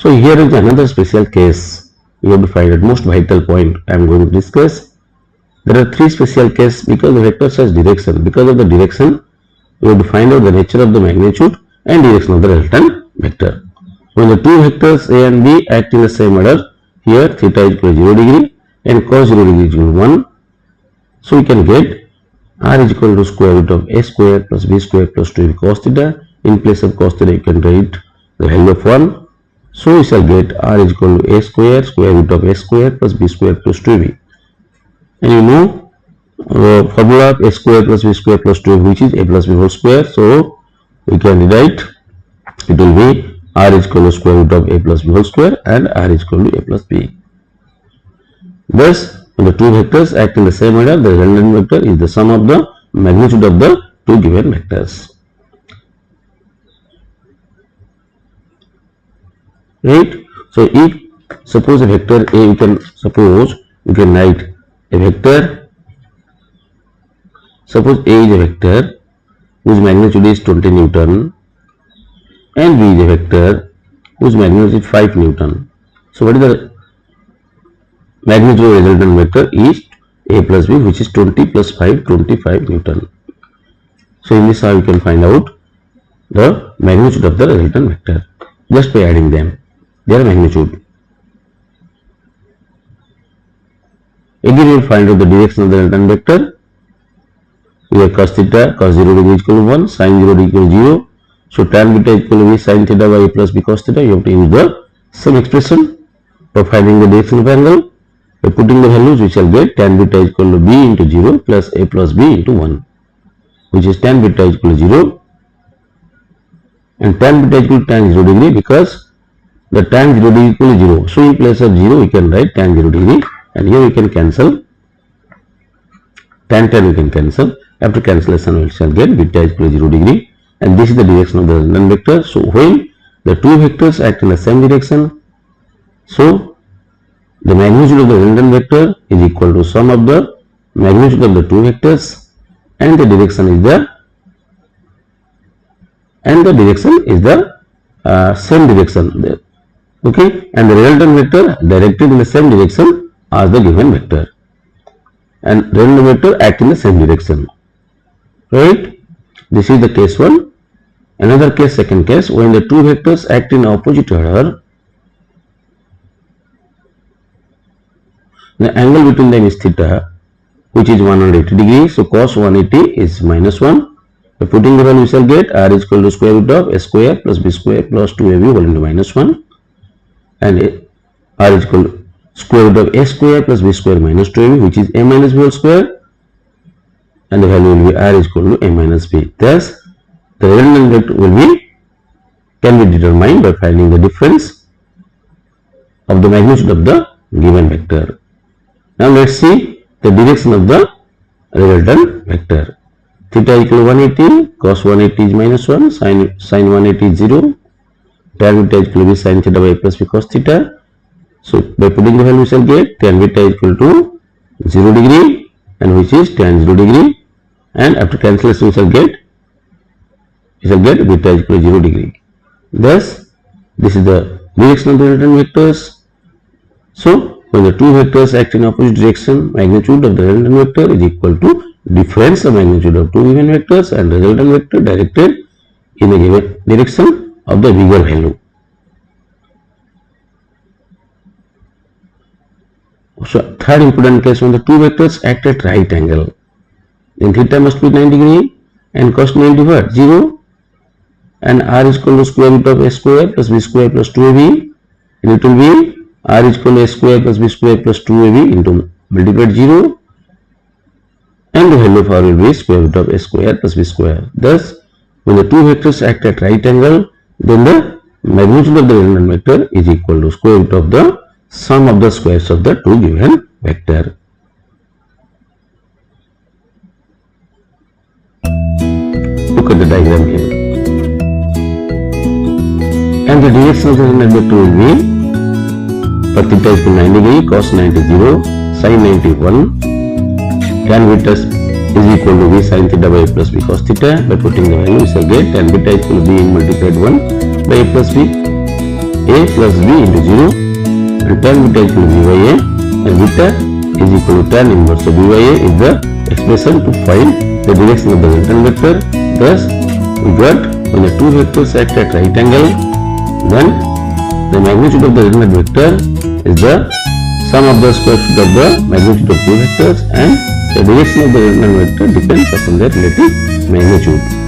So here is another special case. We have to find out most vital point I am going to discuss. There are three special cases because the vectors has direction. Because of the direction, we have to find out the nature of the magnitude and direction of the resultant vector. When the two vectors A and B act in the same order, here theta is equal to 0 degree and cos 0 degree is equal to 1. So we can get r is equal to square root of a square plus b square plus 2ab cos theta. In place of cos theta, you can write the value of 1. So we shall get r is equal to a square square root of a square plus b square plus 2ab. And you know formula of a square plus b square plus 2ab, which is a plus b whole square. So we can write it will be r is equal to square root of a plus b whole square and r is equal to a plus b. Thus, when the two vectors act in the same order, the resultant vector is the sum of the magnitude of the two given vectors. Right? So if suppose a vector A, you can write a vector. Suppose A is a vector whose magnitude is 20 Newton and B is a vector whose magnitude is 5 Newton. So what is the magnitude of resultant vector is A plus B, which is 20 plus 5, 25 Newton. So in this how you can find out the magnitude of the resultant vector just by adding them, their magnitude. Again you will find out the direction of the resultant vector. Here cos theta, cos 0 degree is equal to 1, sin 0 degree equal to 0. So tan beta is equal to b sin theta by a plus b cos theta. You have to use the same expression for finding the direction of angle. By putting the values, we shall get tan beta is equal to b into 0 plus a plus b into 1, which is tan beta is equal to 0 and tan beta is equal to tan 0 degree because the tan 0 degree is equal to 0. So in place of 0, we can write tan 0 degree and here we can cancel tan we can cancel. After cancellation, we shall get beta is equal to 0 degree and this is the direction of the resultant vector. So when the two vectors act in the same direction, so the magnitude of the resultant vector is equal to sum of the magnitude of the two vectors and the direction is the same direction. Okay, and the resultant vector directed in the same direction as the given vector and resultant vector act in the same direction. Right? This is the case 1. Another case, second case, when the two vectors act in opposite order, the angle between them is theta, which is 180 degrees. So cos 180 is minus 1. By putting the value, we shall get r is equal to square root of a square plus b square plus 2ab whole into minus 1 and r is equal to square root of a square plus b square minus 2ab, which is a minus b whole square, and the value will be r is equal to a minus b. Thus, the resultant vector can be determined by finding the difference of the magnitude of the given vector. Now let's see the direction of the resultant vector. Theta equal to 180, cos 180 is minus 1, sin 180 is 0, tan beta is equal to b sin theta by a plus b cos theta. So by putting the value, we shall get tan beta is equal to 0 degree and which is tan 0 degree, and after cancellation we shall get beta is equal to 0 degree. Thus, this is the direction of the resultant vectors. So when the two vectors act in opposite direction, magnitude of the resultant vector is equal to difference of magnitude of two given vectors and resultant vector directed in a given direction of the bigger value. So third important case, when the two vectors act at right angle, then theta must be 90 degree and cos 90 what? 0 and r is equal to square root of a square plus b square plus 2ab and it will be r is equal to a square plus b square plus 2ab into multiplied 0 and the value of r will be square root of a square plus b square. Thus, when the two vectors act at right angle, then the magnitude of the resultant vector is equal to square root of the sum of the squares of the two given vector. Look at the diagram here. And the direction of the resultant vector will be, for theta is equal to 90 degree, cos 90 0, sin 91, tan beta is equal to b sin theta by a plus b cos theta. By putting the value, we shall get tan beta is equal to b multiplied 1 by a plus b a plus b into 0 and tan beta is equal to b by a and beta is equal to tan inverse. So b by a is the expression to find the direction of the resultant vector. Thus we got when the two vectors act at right angle, then the magnitude of the resultant vector is the sum of the square root of the magnitude of two vectors, and the direction of the resultant vector depends upon their relative magnitude.